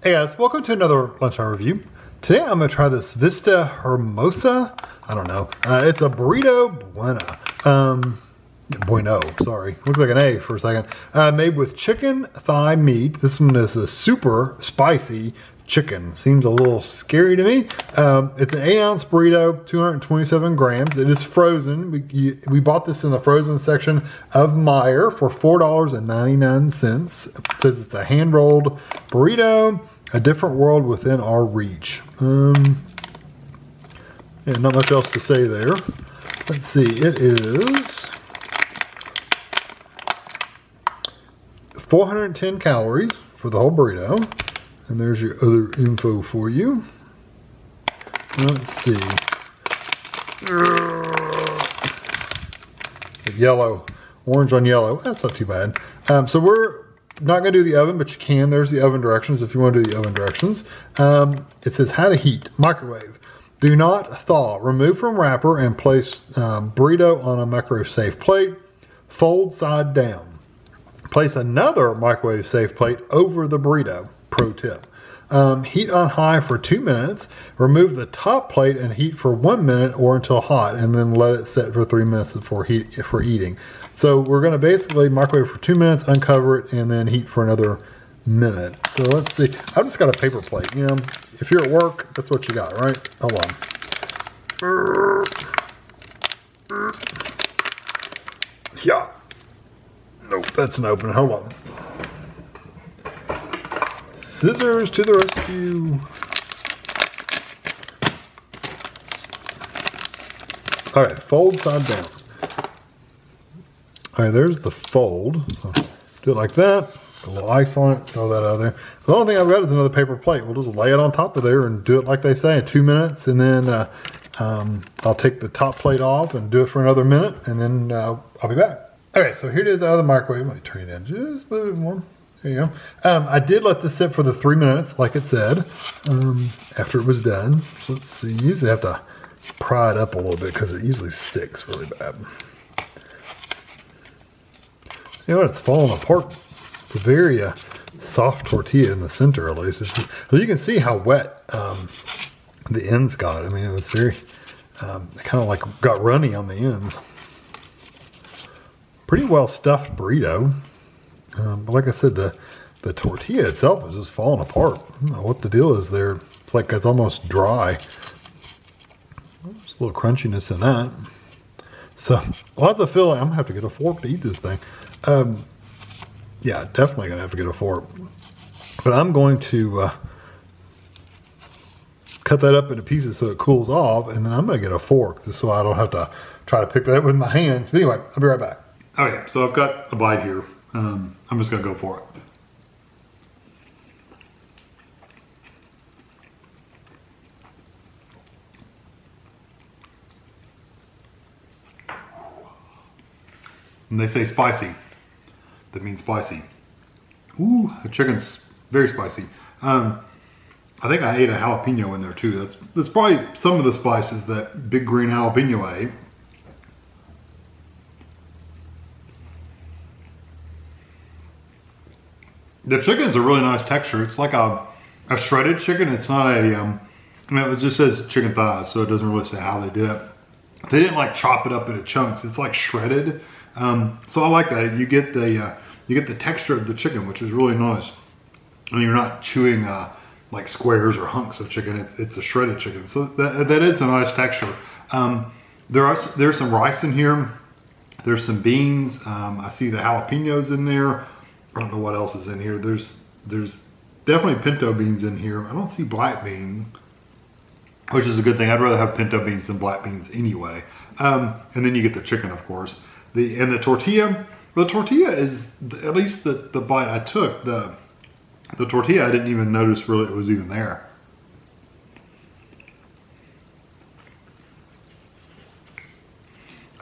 Hey guys, welcome to another Lunchtime review. Today I'm going to try this Vista Hermosa. I don't know. It's a burrito bueno, sorry. Looks like an A for a second. Made with chicken thigh meat. This one is a super spicy chicken. Seems a little scary to me. It's an 8-ounce burrito, 227 grams. It is frozen. We bought this in the frozen section of Meijer for $4.99. It says it's a hand-rolled burrito, a different world within our reach. Yeah, not much else to say there. Let's see, it is 410 calories for the whole burrito. And there's your other info for you. Let's see. Yellow, orange on yellow. That's not too bad. So we're not going to do the oven, but you can. There's the oven directions if you want to do the oven directions. It says how to heat. Microwave. Do not thaw. Remove from wrapper and place burrito on a microwave safe plate. Fold side down. Place another microwave safe plate over the burrito. Pro tip. Heat on high for 2 minutes. Remove the top plate and heat for 1 minute or until hot, and then let it set for 3 minutes for eating. So we're going to basically microwave for 2 minutes, uncover it, and then heat for another minute. So let's see. I've just got a paper plate. You know, if you're at work, that's what you got, right? Hold on. Yeah. Nope, that's an open. Hold on. Scissors to the rescue. All right, fold side down. All right, there's the fold. So do it like that. Put a little ice on it. Throw that out of there. The only thing I've got is another paper plate. We'll just lay it on top of there and do it like they say in 2 minutes. And then I'll take the top plate off and do it for another minute. And then I'll be back. Okay, so here it is out of the microwave. Let me turn it down just a little bit more. There you go. I did let this sit for the 3 minutes, like it said, after it was done. So let's see. You usually have to pry it up a little bit because it usually sticks really bad. You know what? It's falling apart. It's a very soft tortilla in the center, at least. Well, you can see how wet the ends got. I mean, it was very, kind of like got runny on the ends. Pretty well stuffed burrito. But like I said, the tortilla itself is just falling apart. I don't know what the deal is there. It's like it's almost dry. There's a little crunchiness in that. So lots of filling. I'm gonna have to get a fork to eat this thing. Yeah, definitely gonna have to get a fork. But I'm going to cut that up into pieces so it cools off, and then I'm gonna get a fork just so I don't have to try to pick that up with my hands. But anyway, I'll be right back. Okay, so I've got a bite here. I'm just gonna go for it. When they say spicy, that means spicy. Ooh, the chicken's very spicy. I think I ate a jalapeno in there too. That's probably some of the spices that big green jalapeno ate. The chicken's a really nice texture. It's like a shredded chicken. It's not a, I mean, it just says chicken thighs, so it doesn't really say how they did it. They didn't like chop it up into chunks. It's like shredded. So I like that. You get the texture of the chicken, which is really nice. And you're not chewing like squares or hunks of chicken. It's a shredded chicken. So that is a nice texture. There's some rice in here. There's some beans. I see the jalapenos in there. I don't know what else is in here. There's definitely pinto beans in here. I don't see black bean, which is a good thing. I'd rather have pinto beans than black beans anyway. And then you get the chicken, of course. The tortilla. The tortilla is, at least the bite I took, the tortilla I didn't even notice really it was even there.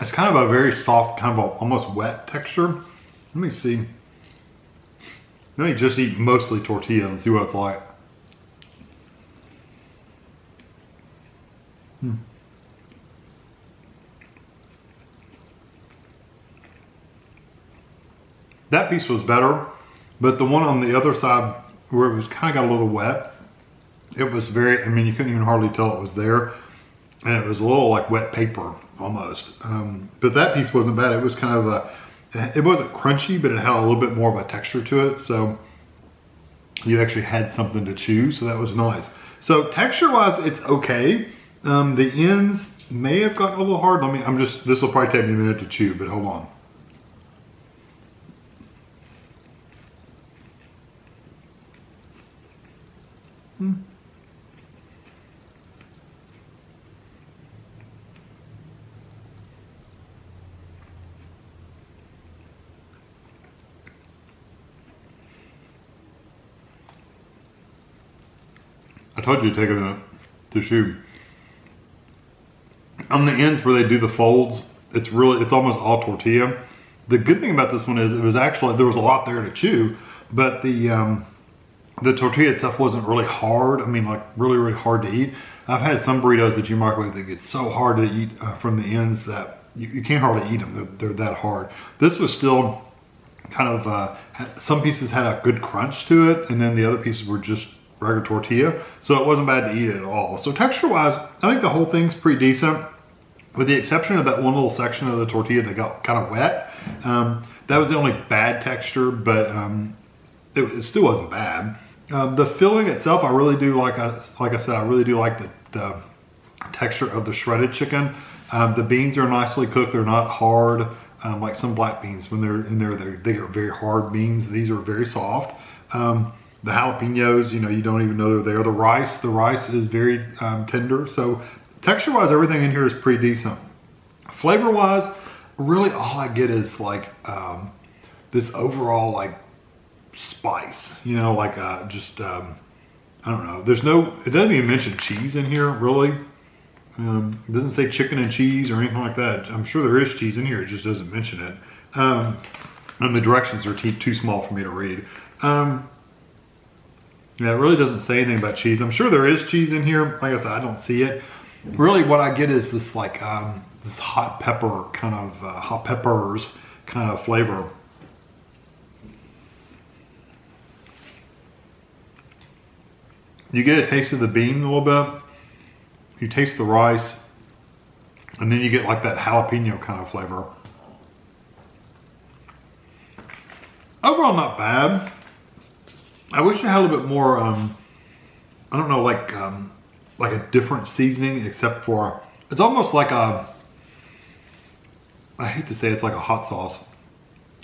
It's kind of a very soft, kind of almost wet texture. Let me see. Let me just eat mostly tortilla and see what it's like. That piece was better, but the one on the other side where it was kind of got a little wet. It was very, I mean, you couldn't even hardly tell it was there. And it was a little like wet paper almost. But that piece wasn't bad. It was kind of it wasn't crunchy, but it had a little bit more of a texture to it. So you actually had something to chew. So that was nice. So texture wise, it's okay. The ends may have gotten a little hard. This will probably take me a minute to chew, but hold on. I told you to take a minute to chew. On the ends where they do the folds, it's almost all tortilla. The good thing about this one is there was a lot there to chew, but the tortilla itself wasn't really hard. I mean, like really, really hard to eat. I've had some burritos that you microwave that get so hard to eat from the ends that you can't hardly eat them. They're that hard. This was still kind of, some pieces had a good crunch to it, and then the other pieces were just regular tortilla, so it wasn't bad to eat at all. So texture wise, I think the whole thing's pretty decent, with the exception of that one little section of the tortilla that got kind of wet. That was the only bad texture, but it still wasn't bad. The filling itself, I really do like I said, I really do like the texture of the shredded chicken. The beans are nicely cooked. They're not hard like some black beans. When they're in there, they are very hard beans. These are very soft. The jalapenos, you know, you don't even know they're there. The rice is very tender. So texture-wise, everything in here is pretty decent. Flavor-wise, really all I get is like this overall like spice, you know, like I don't know. It doesn't even mention cheese in here, really. It doesn't say chicken and cheese or anything like that. I'm sure there is cheese in here, it just doesn't mention it. And the directions are too small for me to read. Yeah, it really doesn't say anything about cheese. I'm sure there is cheese in here. Like I said, I don't see it. Really what I get is this like this hot pepper kind of, hot peppers kind of flavor. You get a taste of the bean a little bit. You taste the rice. And then you get like that jalapeno kind of flavor. Overall, not bad. I wish it had a little bit more, I don't know, like a different seasoning, except for, it's almost like I hate to say it's like a hot sauce.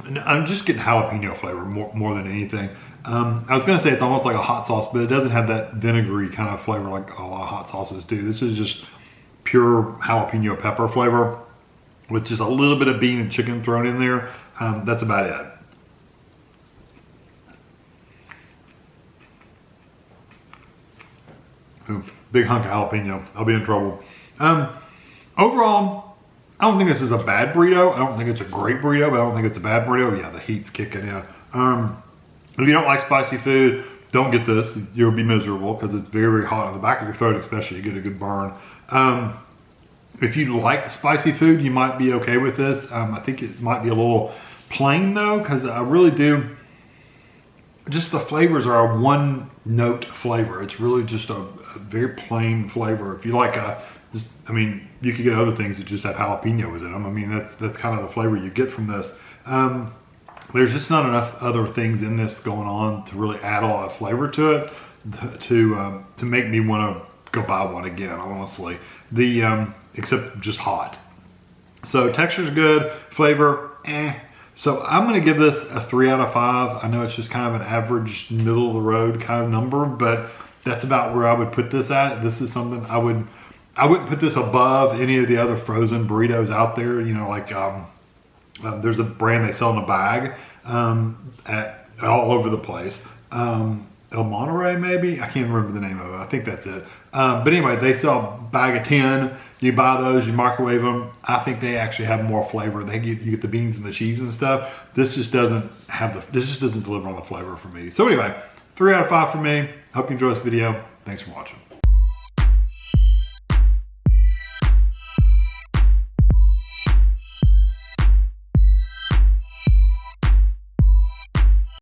And I'm just getting jalapeno flavor more than anything. I was gonna say it's almost like a hot sauce, but it doesn't have that vinegary kind of flavor like a lot of hot sauces do. This is just pure jalapeno pepper flavor with just a little bit of bean and chicken thrown in there. That's about it. Ooh, big hunk of jalapeno. I'll be in trouble. Overall, I don't think this is a bad burrito. I don't think it's a great burrito, but I don't think it's a bad burrito. Yeah, the heat's kicking in. If you don't like spicy food, don't get this. You'll be miserable because it's very, very hot on the back of your throat, especially. You get a good burn. If you like spicy food, you might be okay with this. I think it might be a little plain though, because I really do. Just the flavors are a one note flavor. It's really just a very plain flavor. If you like I mean, you could get other things that just have jalapeno with them. I mean, that's kind of the flavor you get from this. There's just not enough other things in this going on to really add a lot of flavor to it to make me want to go buy one again, honestly. Except just hot. So texture's good, flavor, So I'm gonna give this a 3 out of 5. I know it's just kind of an average, middle of the road kind of number, but that's about where I would put this at. This is something I wouldn't put this above any of the other frozen burritos out there. You know, like there's a brand they sell in a bag all over the place. El Monterey, maybe? I can't remember the name of it. I think that's it. But anyway, they sell a bag of 10. You buy those, you microwave them. I think they actually have more flavor. You get the beans and the cheese and stuff. This just doesn't deliver on the flavor for me. So anyway, 3 out of 5 for me. Hope you enjoyed this video. Thanks for watching.